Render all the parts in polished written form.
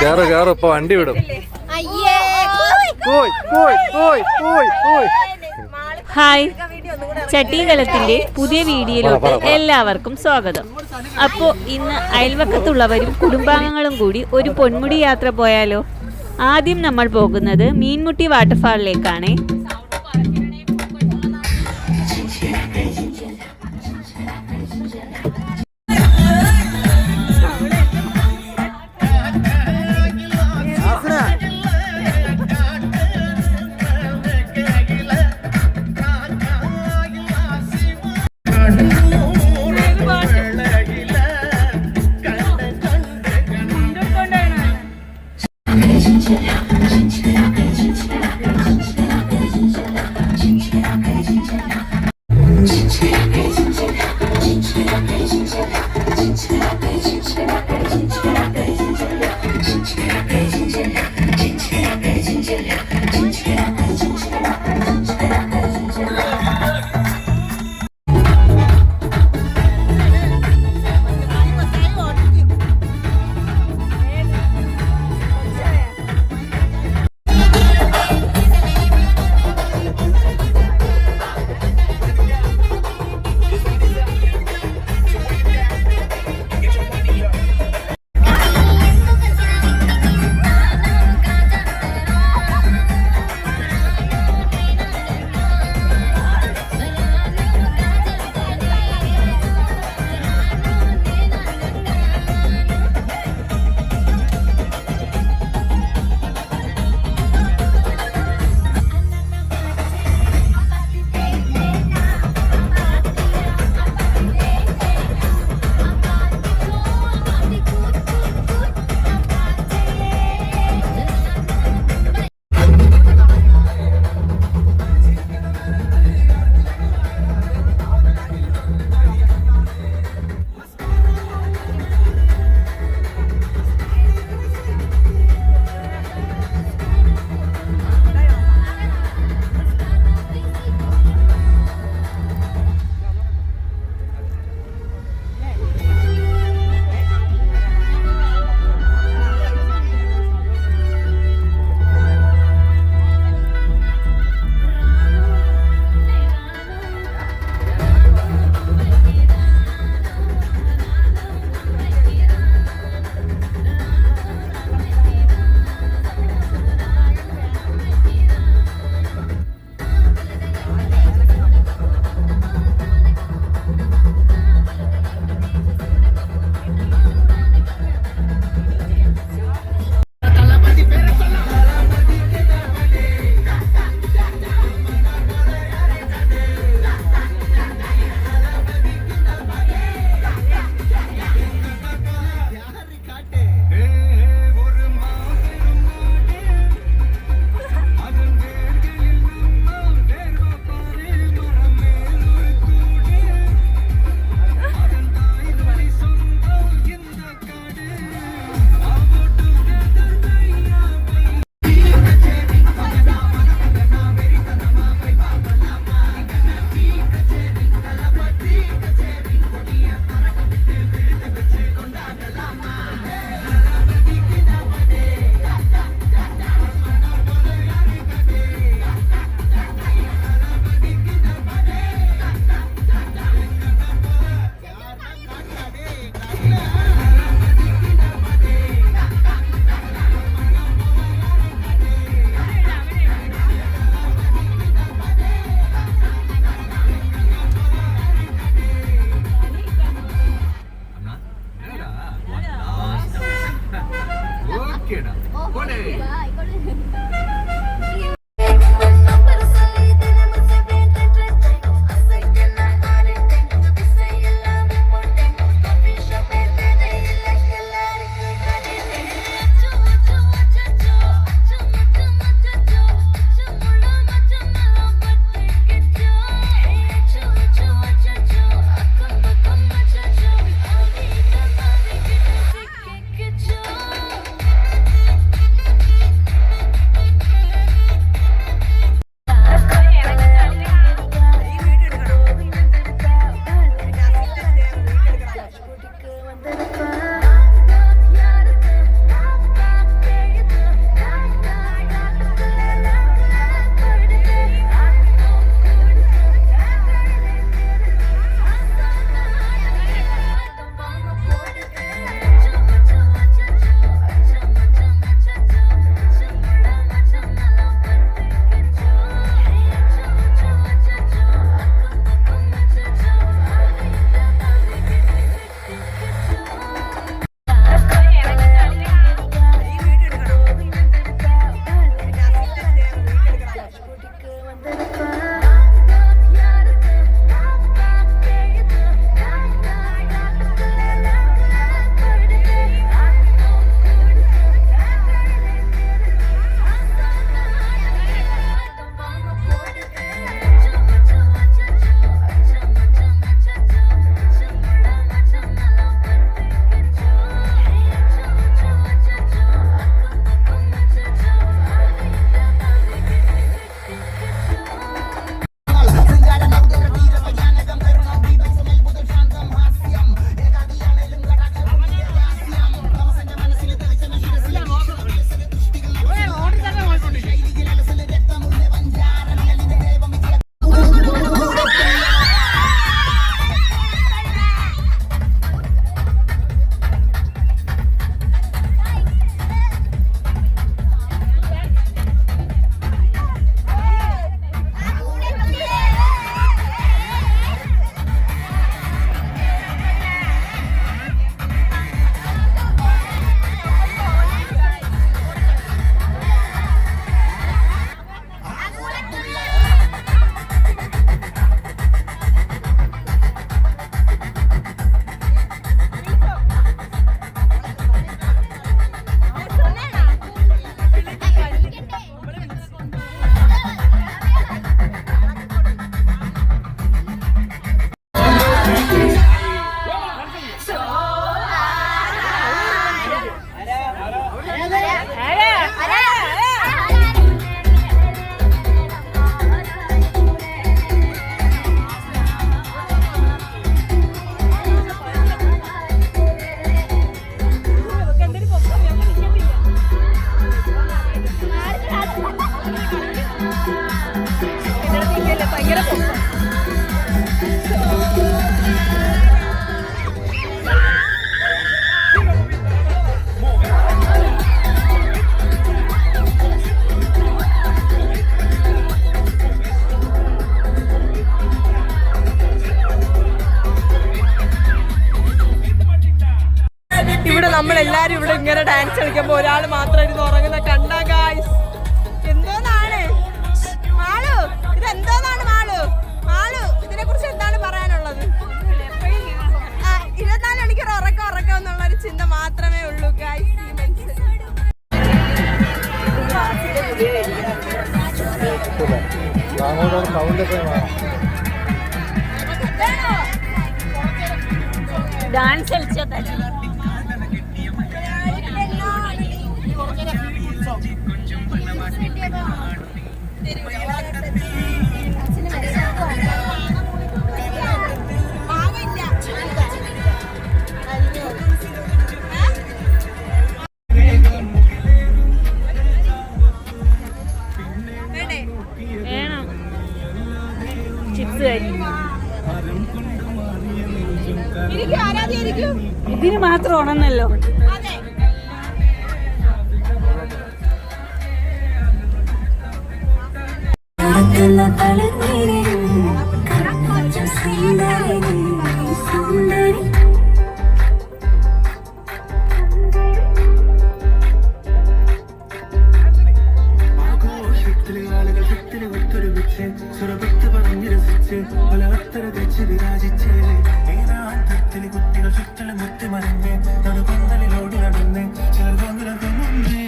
കേറ് കേറ്, ഇപ്പൊ വണ്ടി വിടും. ഹായ്, ചട്ടികലത്തിന്റെ പുതിയ വീഡിയോയിലോട്ട് എല്ലാവർക്കും സ്വാഗതം. അപ്പോൾ ഇന്ന് അയൽവക്കത്തുള്ളവരും കുടുംബാംഗങ്ങളും കൂടി ഒരു പൊന്മുടി യാത്ര പോയാലോ? ആദ്യം നമ്മൾ പോകുന്നത് മീൻമുട്ടി വാട്ടർഫാളിലേക്കാണ്. നമ്മളെല്ലാരും ഇവിടെ ഇങ്ങനെ ഡാൻസ് കളിക്കുമ്പോ ഒരാൾ മാത്രം ഇരുന്ന് ഉറങ്ങുന്ന കണ്ടാ ഗായ്സ്. എന്തോന്നാണ് മാളു, ഇത് എന്തോന്നാണ് മാളു? മാളു, ഇതിനെ കുറിച്ച് എന്താണ് പറയാനുള്ളത്? 24 മണിക്കൂർ ഉറക്കം എന്നുള്ളൊരു ചിന്ത മാത്രമേ ഉള്ളൂ ഗായ്സ് ഈ മനുഷ്യൻ. ഡാൻസ് കളിച്ചാൽ വേണം. ചിപ്സ് കഴിക്കും. ഇതിന് മാത്രം ഉണന്നല്ലോ. സുരഭത്ത് പറഞ്ഞു രസിച്ച് പലവത്തര തെച്ച് വിരാജിച്ച് ഏനാന്തത്തിൽ കുട്ടികൾ ചുറ്റൽ മുത്തി മറിഞ്ഞ് നടുപന്തലിലോടി നടന്ന് ചെറുകൊന്നിലൊക്കെ മുന്നേ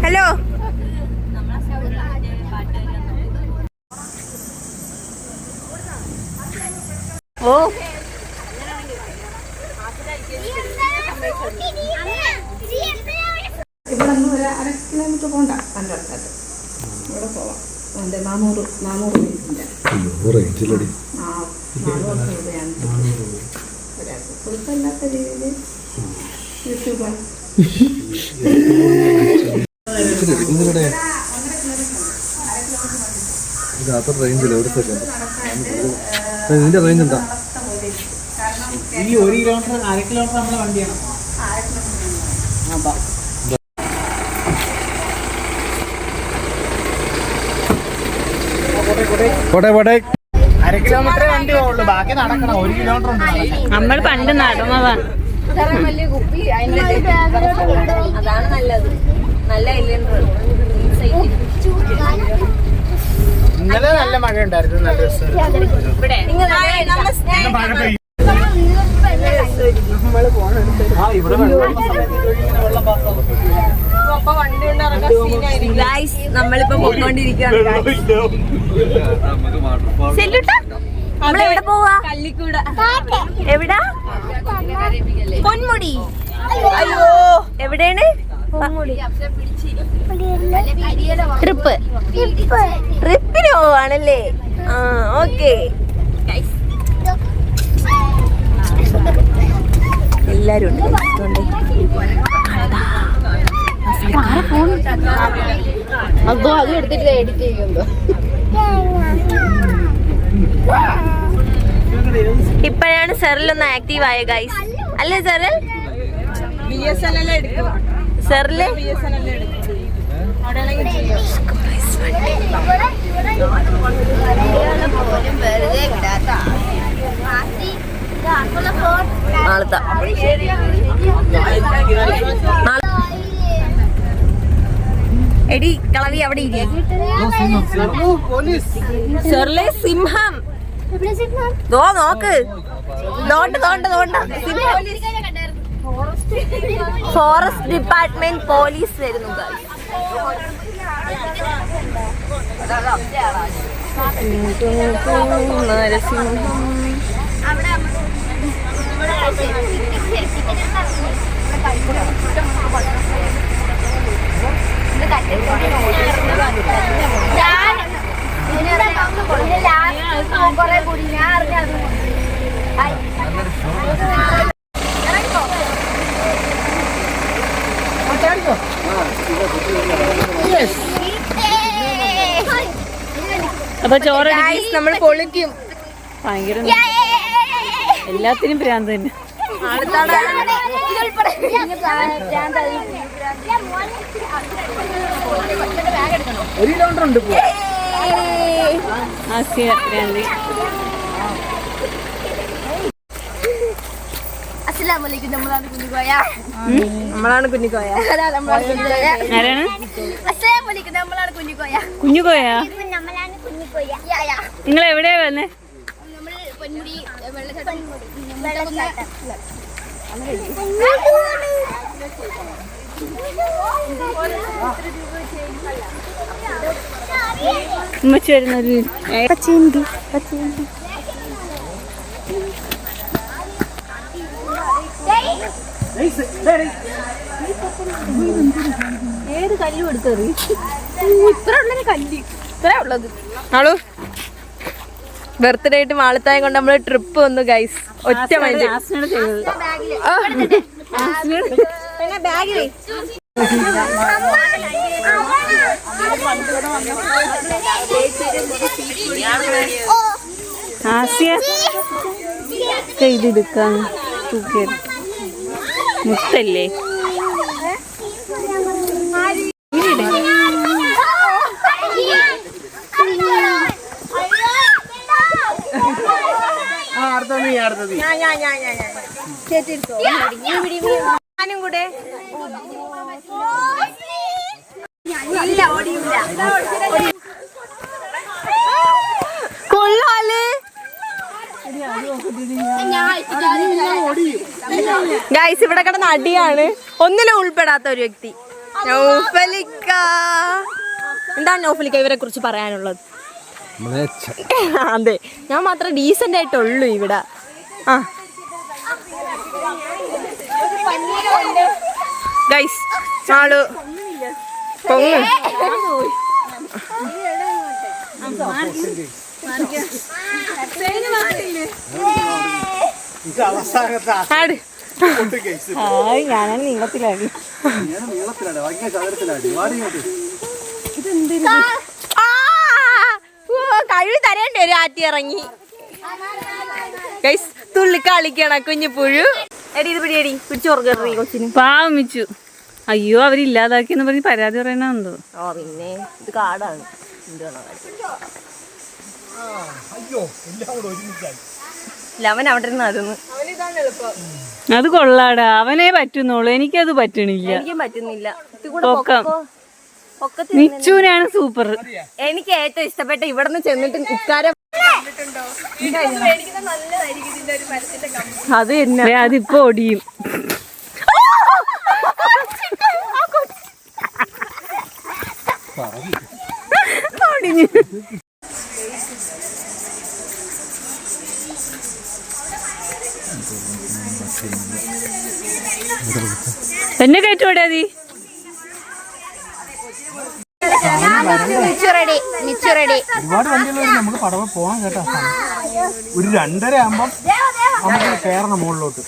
ഹലോ, ഓ ഇവിടെ നിന്ന് ഒരു 1/2 കിലോമീറ്റർ പോകണ്ട. എൻ്റെ അടുത്തത് ഇവിടെ പോവാം. എൻ്റെ 400 മീറ്ററിൻ്റെ 400 രൂപയാണ് ഒരാൾക്ക്. കുഴപ്പമില്ലാത്ത രീതിയിൽ യൂട്യൂബാണ്. ഇതിന്റെ റേഞ്ച് എന്താ? ഈ 1 കിലോമീറ്റർ 1/2 കിലോമീറ്റർ നമ്മുടെ വണ്ടിയാണ്. പോട്ടെ 1/2 കിലോമീറ്റർ വണ്ടി പോകുള്ളൂ, ബാക്കി നടക്കണം. 1 കിലോമീറ്റർ ഉണ്ട് നടക്കാൻ. നമ്മൾ പണ്ട് നടന്നതാ. അതാണ് നല്ലത്. നല്ല ഇന്നലെ നല്ല മഴ ഉണ്ടായിരുന്നു, നല്ല രസം. മഴ പെയ്യും. ഇവിടെ നമ്മളിപ്പോ പോയിക്കൊണ്ടിരിക്കുകയാണ്. നമ്മളെവിടെ പോവാ? കല്ലിക്കൂട. എവിടാ? പൊന്മുടി. അയ്യോ, എവിടെയാണ്? ട്രിപ്പിന് പോവാണല്ലേ? ആ, ഓക്കെ. എല്ലാരും ഉണ്ട്. അതോ അത് എടുത്തിട്ട് എഡിറ്റ് ചെയ്യുമ്പോ ഇപ്പോഴാണ് സെറിലൊന്ന് ആക്റ്റീവ് ആയ ഗൈസ്, അല്ലേ സെറിൽ? സെറില് എടി കളവി അവിടെ സെറിലെ സിംഹം. നോക്ക് ഫോറസ്റ്റ് ഡിപ്പാർട്ട്മെന്റ് പോലീസ് വരുന്നു അപ്പൊ ചോറ് നമ്മൾ പൊളിക്കും. ഭയങ്കര എല്ലാത്തിനും ഭ്രാന്ത് തന്നെ. ഒരു കിലോമീറ്റർ ഉണ്ട് ആസ്യ ഭ്രാന്തി. നമ്മളാണ് കുഞ്ഞിക്കോയ. ആരാണ് കുഞ്ഞുകോയ? നിങ്ങൾ എവിടെയാ വന്നേ? ഉമ്മച്ചി വരുന്നൊരു ഏത് കല്ലും എടുത്തറി ഇത്ര ഉള്ളത്. ആളു ബർത്ത്ഡേ ആയിട്ട് മാളത്തായം കൊണ്ട് നമ്മള് ട്രിപ്പ് വന്നു ഗൈസ്. ഒറ്റ മൈൻഡ്. ആസ്യ ചെയ്തെടുക്കാൻ മുത്തല്ലേ? ഞാനും കൂടെ കൊള്ളാല് ഗൈസ്. ഇവിടെ കിടന്ന അടിയാണ്. ഒന്നിലും ഉൾപ്പെടാത്ത ഒരു വ്യക്തി നൗഫലിക്ക. എന്താണ് നൗഫലിക്ക ഇവരെ കുറിച്ച് പറയാനുള്ളത്? അതെ, ഞാൻ മാത്രം ഡീസന്റ് ആയിട്ടുള്ളൂ ഇവിടെ. ഗൈസ് ആള് പൊങ്ങ്. ഞാനാണ് നീളത്തിലാടി. കഴിവ് തരേണ്ടി വരും. ആറ്റി ഇറങ്ങി ഗൈസ്. തുള്ളി കളിക്കണ കുഞ്ഞു പുഴു. എടി ഇത് പിടിയടി പിടിച്ചോർക്കറി കൊച്ചിന്. പാവം വെച്ചു. അയ്യോ അവരില്ലാതാക്കിയെന്ന് പറഞ്ഞ് പരാതി പറയണെന്തോ. പിന്നെ ഇത് കാടാണ്. അവൻ അവിടെ ഇരുന്ന് അതൊന്ന് അത് കൊള്ളാടാ. അവനേ പറ്റുന്നുള്ളൂ, എനിക്കത് പറ്റണില്ല. എനിക്കും പറ്റുന്നില്ല. മിച്ചൂനാണ് സൂപ്പർ. എനിക്ക് ഏറ്റവും ഇഷ്ടപ്പെട്ട ഇവിടുന്ന് ചെന്നിട്ട് ഇക്കാരം അത് തന്നെ. അതിപ്പോ ഒടിയും. എന്നെ കയറ്റോടെ അതി. ഒരുപാട് വണ്ടികൾ നമുക്ക് പടവ പോവാൻ കേട്ടോ. ഒരു 2:30 ആകുമ്പം നമുക്ക് കയറണം മുകളിലോട്ട്.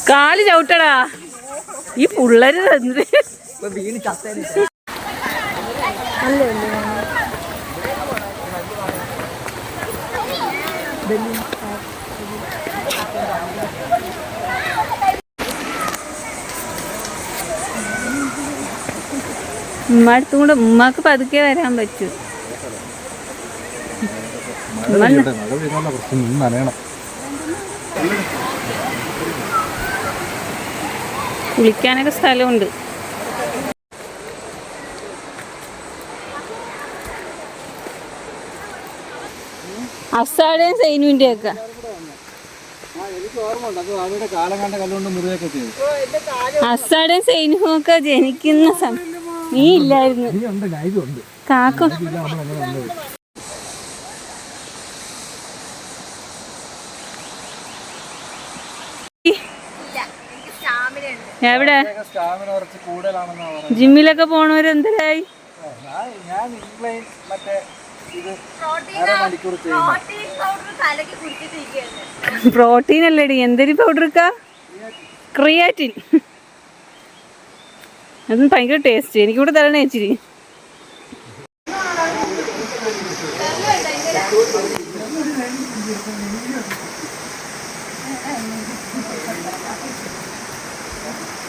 കാല് ചവിട്ടടാ ഈ പിള്ളേര്. ഉമ്മടുത്തും കൂടെ ഉമ്മാക്ക് പതുക്കെ വരാൻ പറ്റൂ. മഴ പെയ്യുന്ന പ്രശ്നം നിന്ന് നനയണം. കുളിക്കാനൊക്കെ സ്ഥലമുണ്ട്. അസാടേയും സൈനുവിൻ്റെ ഒക്കെ എനിക്ക് ഓർമ്മ ഉണ്ട്. അത് അവിടെ കാലം കണ്ട കല്ലുകൊണ്ട് മുറിയൊക്കെ ചെയ്തു. അസാടേയും സൈനുവും ഒക്കെ ജനിക്കുന്ന സമയം നീ ഇല്ലായിരുന്നു. ഉണ്ട്, നൈജും ഉണ്ട്. കാക്ക എവിടെ സ്റ്റാമിന കുറച്ച് കൂടുതലാണെന്നാ പറയുന്നത്. ജിമ്മിലൊക്കെ പോണവരെന്തരായി? ഞാൻ ഇൻക്ലൈൻ മറ്റേ ഇത് അരമണിക്കൂർ ചെയ്യുന്നു. പ്രോട്ടീൻ അല്ലേടി, എന്തൊരു പൗഡർക്കാ? ക്രിയാറ്റിൻ. അതും ഭയങ്കര ടേസ്റ്റ്. എനിക്കിവിടെ തരണേ ഇച്ചിരി.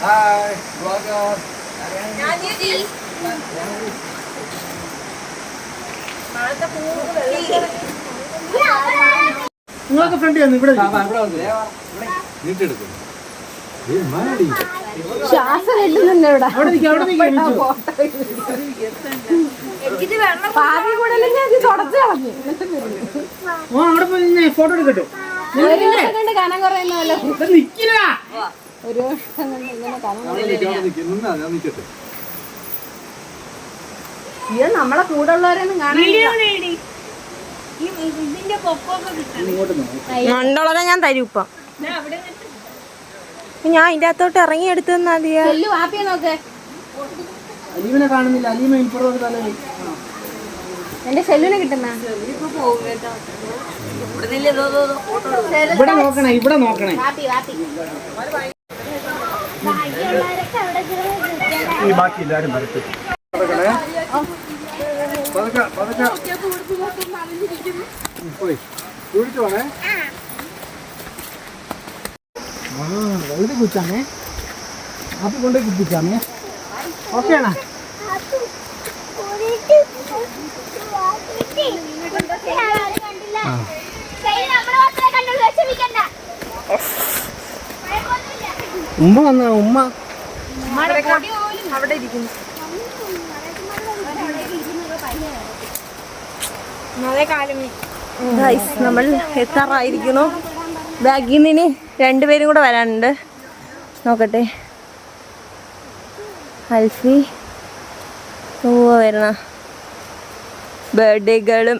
Hi blogger. നിങ്ങളൊക്കെ ഫ്രണ്ട് ചെയ്യുന്നു ഇവിടെ നീട്ടെടുക്കും. ശ്വാസം വെല്ലുന്നുണ്ട് ഇവിടെ. അവിടെ നിൽക്കുക, അവിടെ നിൽക്കുക. പാതി കൂടെ ഞാൻ തുടച്ചു കളഞ്ഞു. ഓ അവിടെ പോയി നിന്ന് ഫോട്ടോ എടുക്കട്ടോ. ഒരു ദിവസം കൊണ്ട് കനം കുറയുന്നല്ലോ. നിക്കില്ല. ഒരു ദിവസം കൊണ്ട് ഇങ്ങനെ കനം ഞാൻ നിൽക്കട്ടെ. ഇത് നമ്മളെ കൂടെ ഉള്ളവരൊന്നും കാണില്ല. മണ്ടോളനെ ഞാൻ തരും ഇപ്പം. ഞാൻ അതിന്റെ അകത്തോട്ട് ഇറങ്ങി എടുത്തു തന്നാ മതിയാ. എല്ലു വാപ്പിയെ നോക്ക്. അലീമിനെ കാണുന്നില്ല. അലീമ ഇപ്പുറത്ത് തല എന്റെ സെല്ലിനെ കിട്ടുന്ന ഇവിടെ നോക്കണേ, ഇവിടെ നോക്കണേ. ഈ ബാക്കി എല്ലാരും വരട്ടെ. പോയി കുഴിച്ചു പോണേ. ഇത് കുച്ചാമേ, അപ്പൊ കൊണ്ടേ കുത്തിച്ചാമേ. ഓക്കെ ആണോ? ഉമ്മ വന്ന ഉമ്മ അവിടെ ഇരിക്കുന്നു. നമ്മൾ എത്താറായിരിക്കുന്നു. ബാഗിൽ നിന്ന് രണ്ടുപേരും കൂടെ വരാനുണ്ട്. നോക്കട്ടെ. അൽഫി വരണ ബർത്ത്ഡേകളും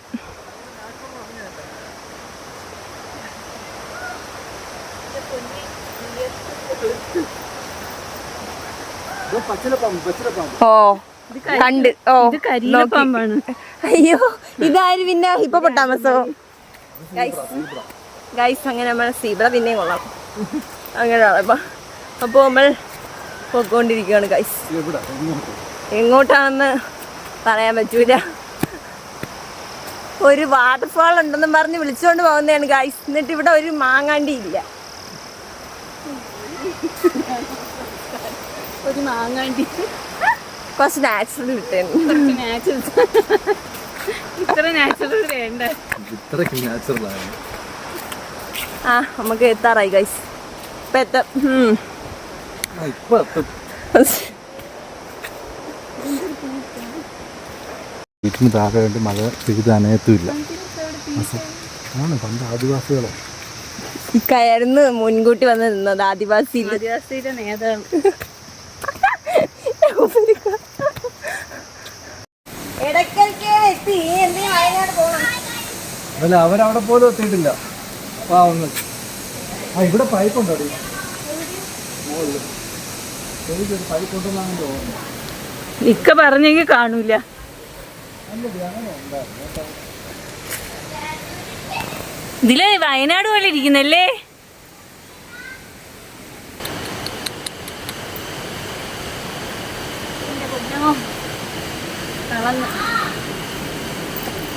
ഓ കണ്ട്. ഓ കരിയിലപ്പാമ്പാണ്. അയ്യോ ഇതാര് പിന്നെ ഹിപ്പോപ്പൊട്ടാമസോ? ഗൈസ് അങ്ങനെ നമ്മൾ സീബ്ര പിന്നെയും കൊള്ളാം. അങ്ങനെയാണ് അപ്പോൾ നമ്മൾ പോയിക്കൊണ്ടിരിക്കുകയാണ് ഗൈസ്. എങ്ങോട്ടാണെന്ന് പറയാൻ പറ്റൂല. ഒരു വാട്ടർഫാൾ ഉണ്ടെന്നും പറഞ്ഞ് വിളിച്ചുകൊണ്ട് പോകുന്നതാണ് ഗൈസ്. എന്നിട്ട് ഇവിടെ ഒരു മാങ്ങാണ്ടി ഇല്ല. ഒരു മാങ്ങാണ്ടി കുറച്ച് നാച്ചുറൽ കിട്ടുന്നു. ഇത്ര നാച്ചുറൽ വേണ്ട. ഇത്രയ്ക്ക് നാച്ചുറൽ ആണ്. ആ നമുക്ക് എത്താറായി ഗൈസ്. ഇപ്പം എത്താം. ഇപ്പൊ എത്തും. വീട്ടിന് താഴെ വേണ്ടി മഴ പെയ്ത് അനയത്തുമില്ല. ആണ് പണ്ട് ആദിവാസികളോ കയറുന്ന് മുൻകൂട്ടി വന്ന് നിന്നത്. ആദിവാസിയുടെ നേതാവ്. അല്ല അവരവിടെ പോലും എത്തിയിട്ടില്ല. പാവങ്ങൾ. ആ ഇവിടെ പൈപ്പ് ഉണ്ടോ? എനിക്കൊരു പൈപ്പ് ഉണ്ടെന്നാണ് തോന്നുന്നത്. ഇക്ക പറഞ്ഞെങ്കിൽ കാണൂല. ഇതില് വയനാട് പോലെ ഇരിക്കുന്നല്ലേ?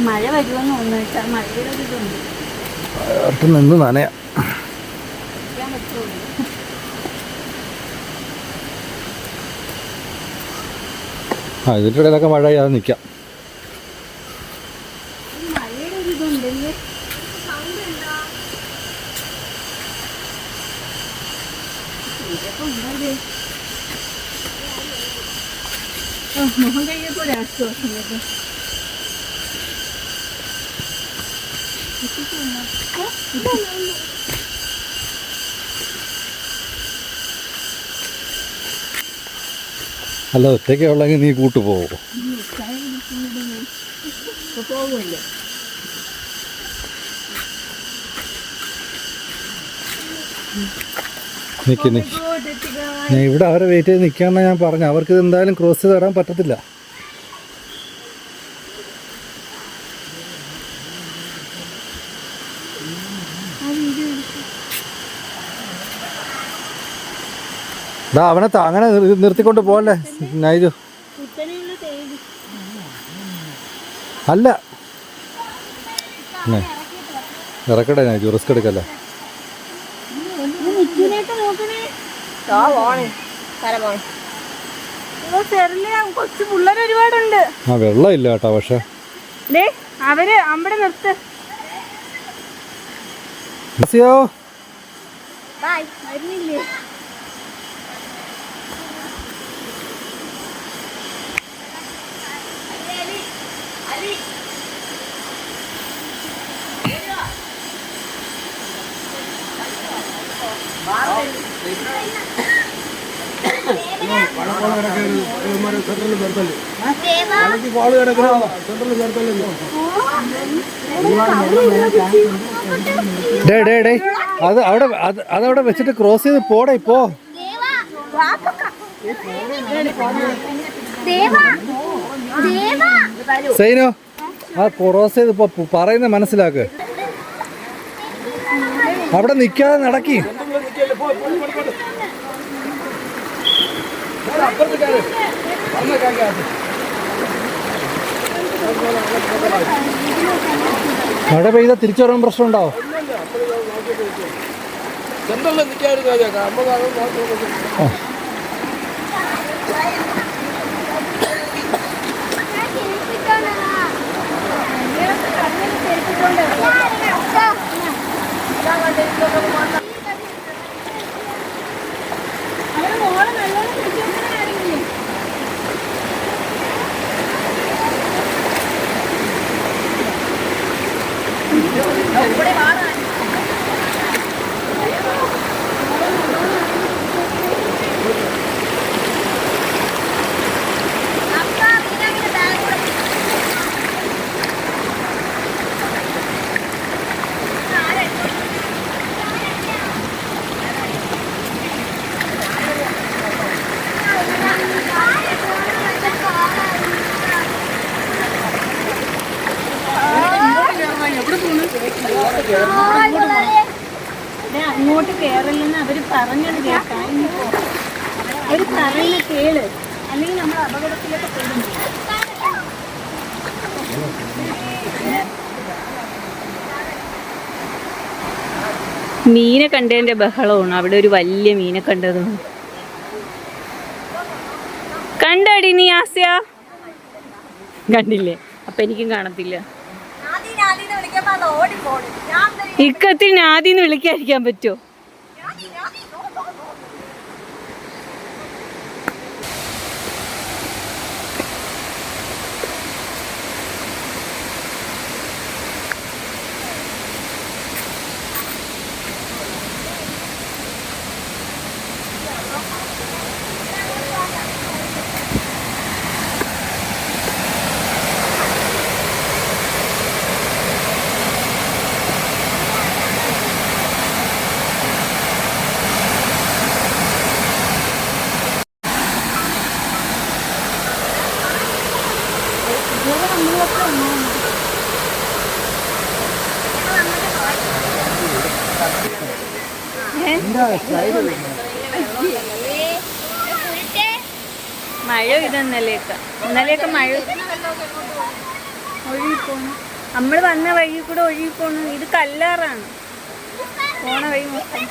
മഴ വരുമെന്ന് തോന്നുന്നു. മഴയുടെ ഒരു ഇതുണ്ട്. നിന്ന് നനയാ. ഇതിൻ്റെ ഇടയിലൊക്കെ മഴ ചെയ്യാതെ നിൽക്കാം. മുഖം കഴിയപ്പോലെ ആശ്വാസം കേട്ടോ. അല്ല ഒറ്റയ്ക്ക് ഉള്ളെങ്കിൽ നീ കൂട്ടു പോകുമോ? പോകുമല്ലോ. നിൽക്കി ഞാൻ ഇവിടെ അവരെ വെയിറ്റ് ചെയ്ത് നിൽക്കാമെന്നാണ് ഞാൻ പറഞ്ഞു. അവർക്ക് ഇത് എന്തായാലും ക്രോസ് ചെയ്ത് തരാൻ പറ്റത്തില്ല. അവനെ അങ്ങനെ നിർത്തിക്കൊണ്ട് പോകല്ലേ നൈജു. അല്ല ഇറക്കട്ടെ നൈജു, റിസ്ക് എടുക്കല്ലേ. കൊച്ചു പിള്ളേർ ഒരുപാടുണ്ട്. ആ വെള്ളം ഇല്ല കേട്ടോ. പക്ഷെ അവര് അവിടെ നിർത്ത്. വരുന്നില്ലേ? അതവിടെ വെച്ചിട്ട് ക്രോസ് ചെയ്ത് പോടെ ഇപ്പോ. സൈനോ ആ ക്രോസ് ചെയ്ത് ഇപ്പൊ പറയുന്ന മനസ്സിലാക്ക്. അവിടെ നിൽക്കാതെ നടക്കി. മഴ പെയ്താ തിരിച്ചു വരാൻ പ്രശ്നം ഉണ്ടാവും. അങ്ങോട്ട് കേറില്ലെന്ന് അവര് പറഞ്ഞത് കേൾക്കാം. അവര് പറയുന്ന കേള്, അല്ലെങ്കിൽ നമ്മൾ അപകടത്തിലൊക്കെ പെടും. മീനെ കണ്ടതിന്റെ ബഹളമാണ്. അവിടെ ഒരു വലിയ മീനെ കണ്ടതും. കണ്ടടി നീ ആസ്യ? കണ്ടില്ലേ? അപ്പൊ എനിക്കും കാണത്തില്ല. ഇക്കത്തിൽ നാദിന്ന് വിളിക്കാതിരിക്കാൻ പറ്റുമോ? മഴ ഇന്നലെയൊക്കെ മഴ ഒഴുകിപ്പോണു. നമ്മൾ വന്ന വഴി കൂടെ ഒഴുകിപ്പോണു. ഇത് കല്ലാറാണ് പോണ വഴി മൊത്തം.